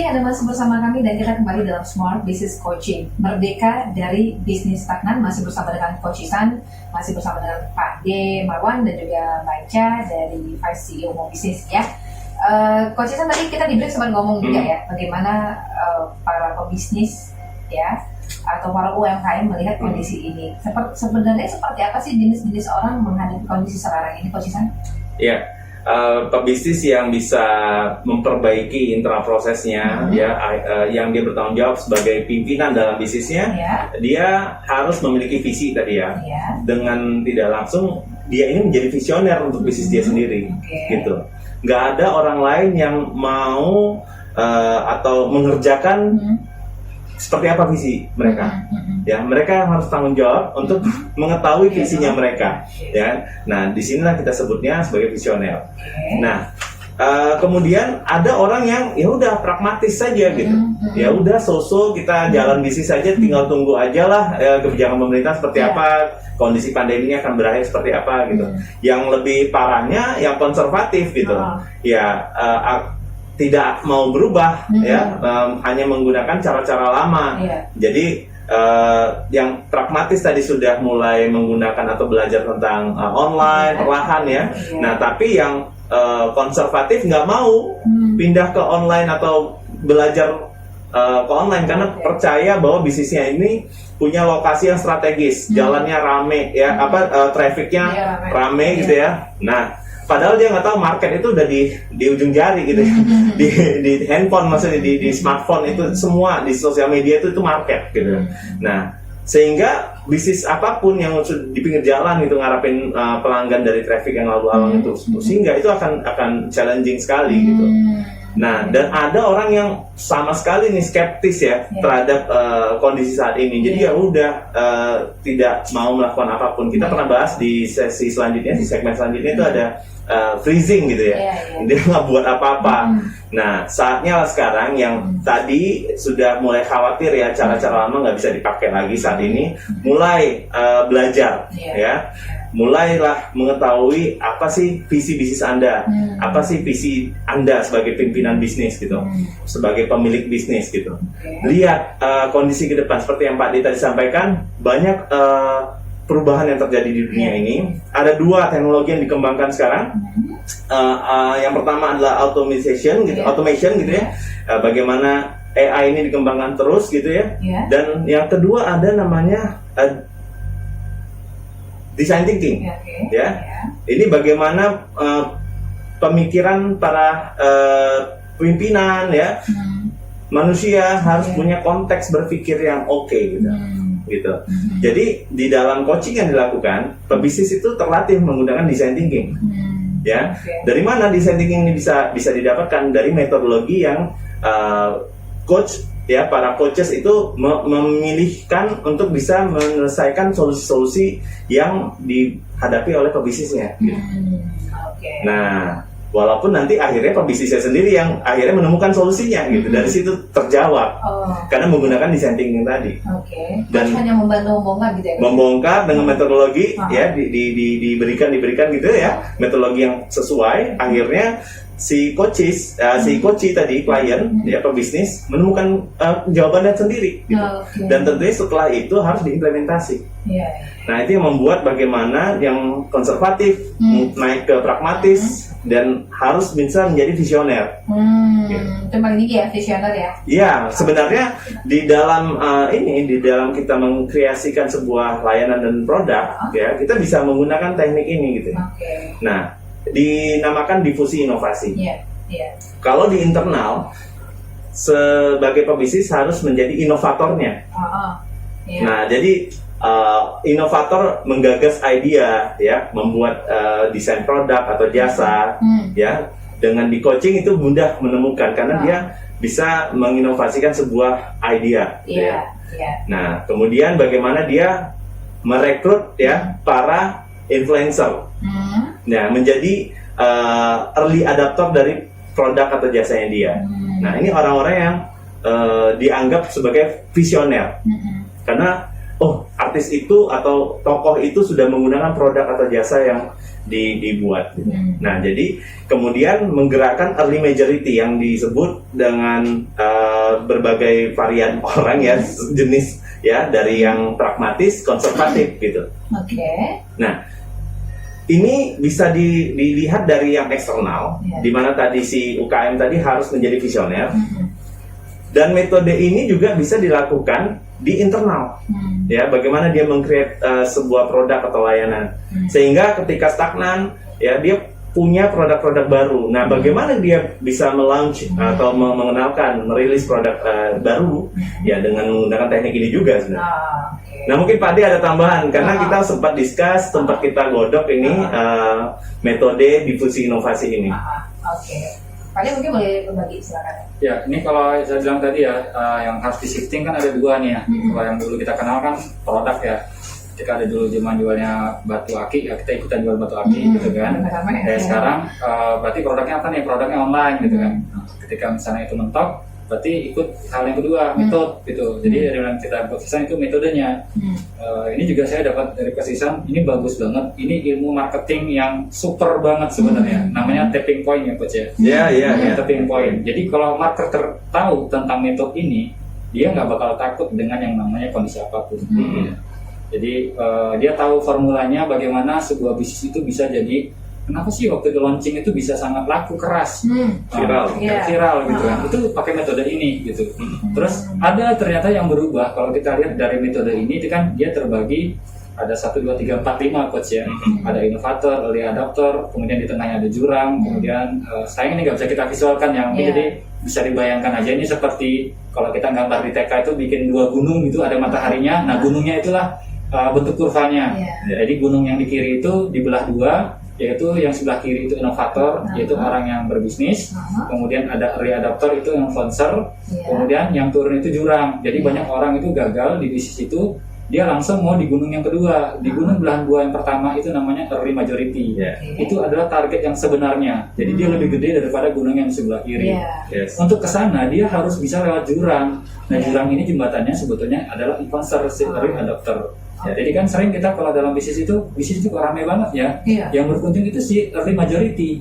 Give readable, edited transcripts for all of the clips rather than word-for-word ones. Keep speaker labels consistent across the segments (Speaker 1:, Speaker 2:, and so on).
Speaker 1: Anda masih bersama kami dan kita kembali dalam Smart Business Coaching. Merdeka dari bisnis stagnan, masih bersama dengan Coach Ihsan, masih bersama dengan Pak D. Marwan dan juga Mbak Ica dari Vice CEO Mo Business ya. Coach Ihsan, tadi kita di break sempat ngomong juga ya, bagaimana para pebisnis ya atau para UMKM melihat kondisi ini. Sebenarnya seperti apa sih jenis-jenis orang menghadapi kondisi sekarang ini, Coach Ihsan?
Speaker 2: Ya, pebisnis yang bisa memperbaiki internal prosesnya, yang dia bertanggung jawab sebagai pimpinan dalam bisnisnya, dia harus memiliki visi tadi ya. Dengan tidak langsung dia ini menjadi visioner untuk bisnis dia sendiri, gitu. Nggak ada orang lain yang mau atau mengerjakan seperti apa visi mereka. Ya, mereka harus tanggung jawab untuk mengetahui visinya mereka. Ya, nah disinilah kita sebutnya sebagai visioner. Nah, kemudian ada orang yang ya udah pragmatis saja gitu. Ya udah so-so kita jalan bisnis saja, tinggal tunggu aja lah kebijakan pemerintah seperti apa, kondisi pandeminya akan berakhir seperti apa gitu. Yang lebih parahnya yang konservatif gitu. Ya tidak mau berubah ya, hanya menggunakan cara-cara lama. Jadi yang pragmatis tadi sudah mulai menggunakan atau belajar tentang online perlahan ya. Nah tapi yang konservatif nggak mau pindah ke online atau belajar ke online karena percaya bahwa bisnisnya ini punya lokasi yang strategis, jalannya rame ya, trafficnya rame gitu ya. Nah padahal dia nggak tahu market itu udah di ujung jari gitu ya. di handphone, maksudnya di smartphone itu semua, di sosial media itu market gitu. Nah sehingga bisnis apapun yang di pinggir jalan itu ngarapin pelanggan dari traffic yang lalu-lalang itu, sehingga itu akan challenging sekali gitu. Nah, dan ada orang yang sama sekali nih skeptis ya terhadap kondisi saat ini. Jadi ya udah tidak mau melakukan apapun. Kita pernah bahas di sesi selanjutnya, di segmen selanjutnya itu ada freezing gitu ya. Dia nggak buat apa-apa. Nah, saatnya lah sekarang yang tadi sudah mulai khawatir ya cara-cara lama nggak bisa dipakai lagi saat ini, mulai belajar ya. Mulailah mengetahui apa sih visi bisnis Anda, apa sih visi Anda sebagai pimpinan bisnis gitu, sebagai pemilik bisnis gitu. Lihat kondisi ke depan seperti yang Pak D tadi sampaikan, banyak perubahan yang terjadi di dunia ini. Ada dua teknologi yang dikembangkan sekarang. Yang pertama adalah automation gitu ya. Bagaimana AI ini dikembangkan terus gitu ya. Dan yang kedua ada namanya design thinking, Ini bagaimana pemikiran para pimpinan ya, manusia harus punya konteks berpikir yang oke gitu. Jadi di dalam coaching yang dilakukan, pebisnis itu terlatih menggunakan design thinking, ya. Dari mana design thinking ini bisa didapatkan? Dari metodologi yang coach ya, para coaches itu memilihkan untuk bisa menyelesaikan solusi-solusi yang dihadapi oleh pebisnisnya. Nah, walaupun nanti akhirnya pebisnisnya sendiri yang akhirnya menemukan solusinya gitu. Dari situ terjawab karena menggunakan design thinking tadi.
Speaker 1: Dan hanya membantu membongkar gitu ya.
Speaker 2: Membongkar dengan metodologi ya diberikan gitu ya, metodologi yang sesuai. Akhirnya si coach tadi, klien ya, pebisnis menemukan jawabannya sendiri gitu. Dan tentunya setelah itu harus diimplementasi. Nah itu yang membuat bagaimana yang konservatif naik ke pragmatis dan harus bisa menjadi visioner.
Speaker 1: Itu paling tinggi ya, visioner ya.
Speaker 2: Iya, sebenarnya di dalam di dalam kita mengkreasikan sebuah layanan dan produk ya, kita bisa menggunakan teknik ini gitu. Nah, dinamakan difusi inovasi. Kalau di internal, sebagai pebisnis harus menjadi inovatornya. Nah, jadi inovator menggagas idea, ya, membuat desain produk atau jasa, ya, dengan di coaching itu mudah menemukan karena dia bisa menginovasikan sebuah idea. Nah, kemudian bagaimana dia merekrut ya para influencer. Nah, menjadi early adopter dari produk atau jasanya dia. Nah, ini orang-orang yang dianggap sebagai visioner. Karena, artis itu atau tokoh itu sudah menggunakan produk atau jasa yang dibuat. Nah, jadi kemudian menggerakkan early majority yang disebut dengan berbagai varian orang ya, jenis ya, dari yang pragmatis, konservatif gitu. Nah, ini bisa dilihat dari yang eksternal, di mana tadi si UKM tadi harus menjadi visioner. Dan metode ini juga bisa dilakukan di internal, ya, bagaimana dia meng-create sebuah produk atau layanan, sehingga ketika stagnan, ya, dia punya produk-produk baru. Nah, bagaimana dia bisa melaunch atau mengenalkan, merilis produk baru, ya, dengan menggunakan teknik ini juga sebenarnya. Nah, mungkin Pak Ade ada tambahan, karena kita sempat discuss, sempat kita godok ini metode difusi inovasi ini.
Speaker 1: Pak Ade mungkin boleh berbagi, silakan.
Speaker 3: Ya, ini kalau saya bilang tadi ya, yang harus di-shifting kan ada dua nih ya. Kalau yang dulu kita kenal kan produk ya. Ketika ada dulu zaman jualnya batu aki, ya kita ikutan jual batu aki gitu kan. Sekarang berarti produknya apa nih? Produknya online gitu kan. Nah, ketika misalnya itu mentok, berarti ikut hal yang kedua, metode gitu. Jadi dari yang kita Coach itu metodenya. Ini juga saya dapat dari Coach ini bagus banget. Ini ilmu marketing yang super banget sebenarnya. Namanya tapping point ya Coach ya.
Speaker 2: Iya.
Speaker 3: Tapping point. Jadi kalau marketer tahu tentang metode ini, dia nggak bakal takut dengan yang namanya kondisi apapun. Jadi dia tahu formulanya bagaimana sebuah bisnis itu bisa jadi, kenapa sih waktu di launching itu bisa sangat laku keras, viral gitu kan. Itu pakai metode ini gitu. Terus ada ternyata yang berubah. Kalau kita lihat dari metode ini itu kan dia terbagi ada 1, 2, 3, 4, 5 Coach ya. Ada inovator, early adopter, kemudian di tengahnya ada jurang, kemudian sayang ini nggak bisa kita visualkan yang jadi bisa dibayangkan aja ini seperti kalau kita gambar di TK itu bikin 2 gunung gitu, ada mataharinya. Nah, gunungnya itulah bentuk kurvanya. Jadi gunung yang di kiri itu dibelah 2, yaitu yang sebelah kiri itu inovator, yaitu orang yang berbisnis. Kemudian ada early adopter, itu influencer. Kemudian yang turun itu jurang. Jadi banyak orang itu gagal di bisnis itu, dia langsung mau di gunung yang kedua. Di gunung belahan 2 yang pertama itu namanya early majority. Itu adalah target yang sebenarnya. Jadi dia lebih gede daripada gunung yang di sebelah kiri. Untuk kesana dia harus bisa lewat jurang. Nah, jurang ini jembatannya sebetulnya adalah influencer, early adopter. Jadi kan sering kita kalau dalam bisnis itu kok ramai banget ya. Yang berkunjung itu si early majority.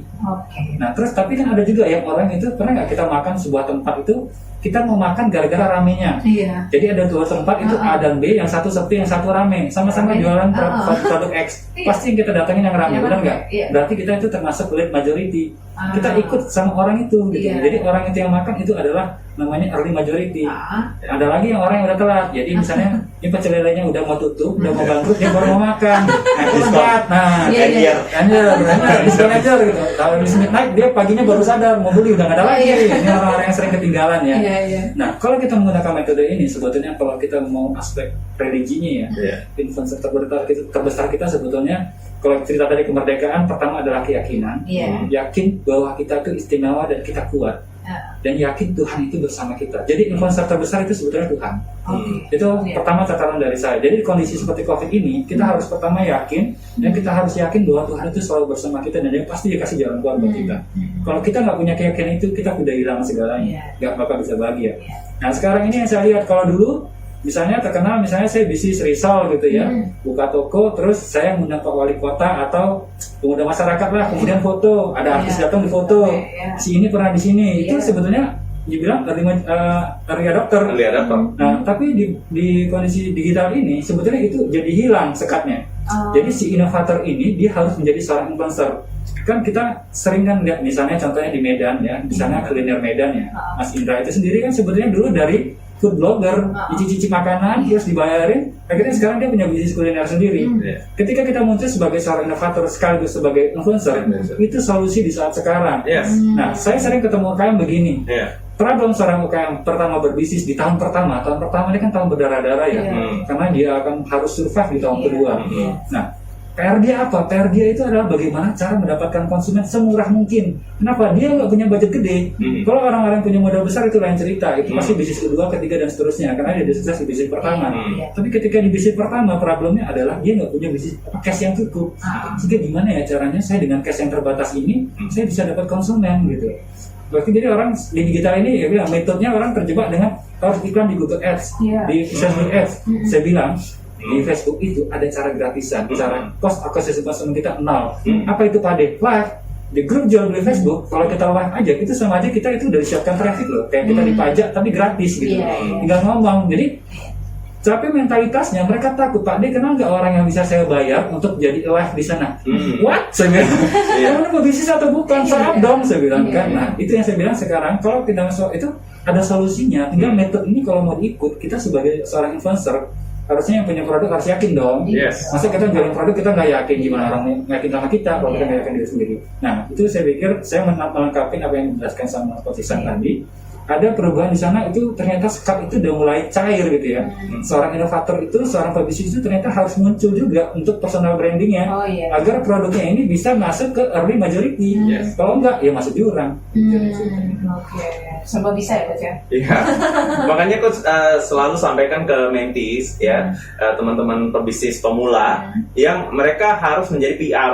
Speaker 3: Nah, terus tapi kan ada juga yang orang itu, pernah nggak kita makan sebuah tempat itu kita mau makan gara-gara ramenya. Jadi ada 2 tempat itu A dan B, yang satu sepi, yang satu rame, sama-sama jualan produk X. Pasti kita datangin yang rame, benar nggak? Berarti kita itu termasuk late majority. Kita ikut sama orang itu gitu. Jadi orang itu yang makan itu adalah namanya early majority. Ada lagi yang orang yang udah telat. Jadi misalnya ini pecel lelenya udah mau tutup, udah mau bangkrut, dia baru mau makan. Nah, itu telat. Nah, diskon aja gitu. Kalau di midnight dia paginya baru sadar mau beli, udah nggak ada lagi. Ini orang-orang yang sering ketinggalan ya. Nah, kalau kita menggunakan metode ini, sebetulnya kalau kita mau aspek religinya ya, influencer terbesar kita sebetulnya, kalau cerita tadi kemerdekaan, pertama adalah keyakinan, yakin bahwa kita itu istimewa dan kita kuat, dan yakin Tuhan itu bersama kita. Jadi influencer terbesar itu sebetulnya Tuhan. Itu pertama catatan dari saya. Jadi kondisi seperti COVID ini, kita harus pertama yakin, dan kita harus yakin bahwa Tuhan itu selalu bersama kita, dan dia pasti dikasih jalan keluar buat kita. Kalau kita nggak punya keyakinan itu, kita udah hilang segalanya, nggak bakal bisa bahagia. Nah, sekarang ini yang saya lihat, kalau dulu misalnya terkenal, misalnya saya bisnis risol gitu ya, buka toko, terus saya mengundang Pak Wali Kota atau pemuda masyarakat lah, kemudian foto, ada artis datang di foto, si ini pernah di sini, itu sebetulnya dibilang early adopter. Nah, tapi di kondisi digital ini sebetulnya itu jadi hilang sekatnya. Jadi si inovator ini dia harus menjadi seorang influencer. Kan kita sering kan lihat misalnya contohnya di Medan ya, misalnya kuliner Medan ya, Mas Indra itu sendiri kan sebetulnya dulu dari food blogger, cicip makanan, terus dibayarin, akhirnya sekarang dia punya bisnis kuliner sendiri. Ketika kita muncul sebagai seorang inovator sekaligus sebagai influencer, itu solusi di saat sekarang. Nah, saya sering ketemu UKM begini. Problem seorang UKM pertama berbisnis di tahun pertama ini kan tahun berdarah-darah ya, karena dia akan harus survive di tahun kedua. Nah, PR dia apa? PR dia itu adalah bagaimana cara mendapatkan konsumen semurah mungkin. Kenapa? Dia nggak punya budget gede. Kalau orang-orang punya modal besar itu lain cerita. Itu pasti bisnis kedua, ketiga, dan seterusnya. Karena dia sukses di bisnis pertama. Tapi ketika di bisnis pertama, problemnya adalah dia nggak punya bisnis cash yang cukup. Sehingga gimana ya caranya saya dengan cash yang terbatas ini, saya bisa dapat konsumen gitu. Berarti jadi orang di digital ini ya bilang metodenya orang terjebak dengan harus iklan di Google Ads, di Facebook Ads. Saya bilang Di Facebook itu ada cara gratisan, cara cost acquisition cost kita 0. Apa itu Pak Ade? Live. Di grup jual beli Facebook, kalau kita live aja, itu sama aja kita itu udah disiapkan traffic loh. Kayak kita dipajak tapi gratis gitu. Tinggal ngomong. Jadi tapi mentalitasnya mereka takut, Pak D, kenal nggak orang yang bisa saya bayar untuk jadi live di sana? What? Saya bilang, kamu mau bisnis atau bukan? Serap dong, saya bilang kan. Nah, itu yang saya bilang sekarang, kalau tidak masuk itu ada solusinya. Tinggal metode ini kalau mau diikut, kita sebagai seorang influencer, harusnya yang punya produk harus yakin dong. Masa kita jualan produk kita nggak yakin, gimana orang yakin sama kita kalau kita nggak yakin diri sendiri. Nah, itu saya pikir saya melengkapi apa yang dijelaskan sama Coach Ihsan tadi. Ada perubahan di sana, itu ternyata sekat itu udah mulai cair gitu ya. Seorang inovator itu, seorang pebisnis itu ternyata harus muncul juga untuk personal brandingnya, agar produknya ini bisa masuk ke early majority. Kalau enggak, ya masuk jurang.
Speaker 1: Oke, serba bisa ya Coach ya.
Speaker 2: Iya. Makanya Coach selalu sampaikan ke mentees ya, teman-teman pebisnis pemula yang mereka harus menjadi PR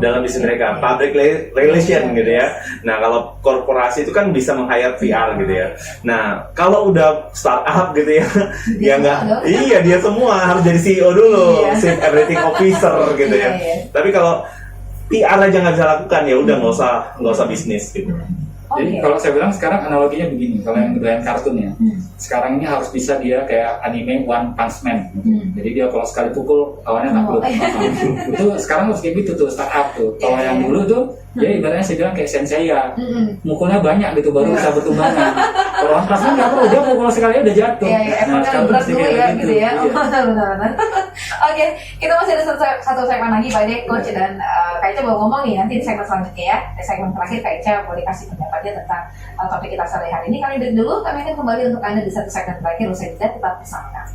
Speaker 2: dalam bisnis mereka, public relation gitu ya. Nah, kalau korporasi itu kan bisa meng-hire PR gitu ya. Nah, kalau udah startup gitu ya, ya nggak, iya dia semua harus jadi CEO dulu, Chief Everything Officer gitu ya. Tapi kalau PR aja nggak bisa lakukan, ya udah nggak usah bisnis gitu.
Speaker 3: Jadi kalau saya bilang sekarang analoginya begini, kalau yang doyan kartun ya, sekarang ini harus bisa dia kayak anime One Punch Man. Jadi dia kalau sekali pukul lawannya takluk. Itu sekarang harus kayak gitu tuh startup tuh. Kalau yang dulu tuh dia ibaratnya saya bilang kayak sensei ya, mukulnya banyak gitu baru bisa bertumbangan. Kalau One Punch Man nggak perlu, dia mukul sekali udah jatuh.
Speaker 1: Nah, sekarang berat dulu ya gitu ya. Benar-benar. Oke, kita masih ada satu segmen lagi Pak Ade, Coach dan Kak Ica mau ngomong nih nanti di segmen selanjutnya ya. Di segmen terakhir Kak Ica boleh kasih pendapatnya tentang topik kita sore hari ini. Kami break dulu, kami akan kembali untuk Anda di satu segmen terakhir. Usai jeda tetap bersama kami.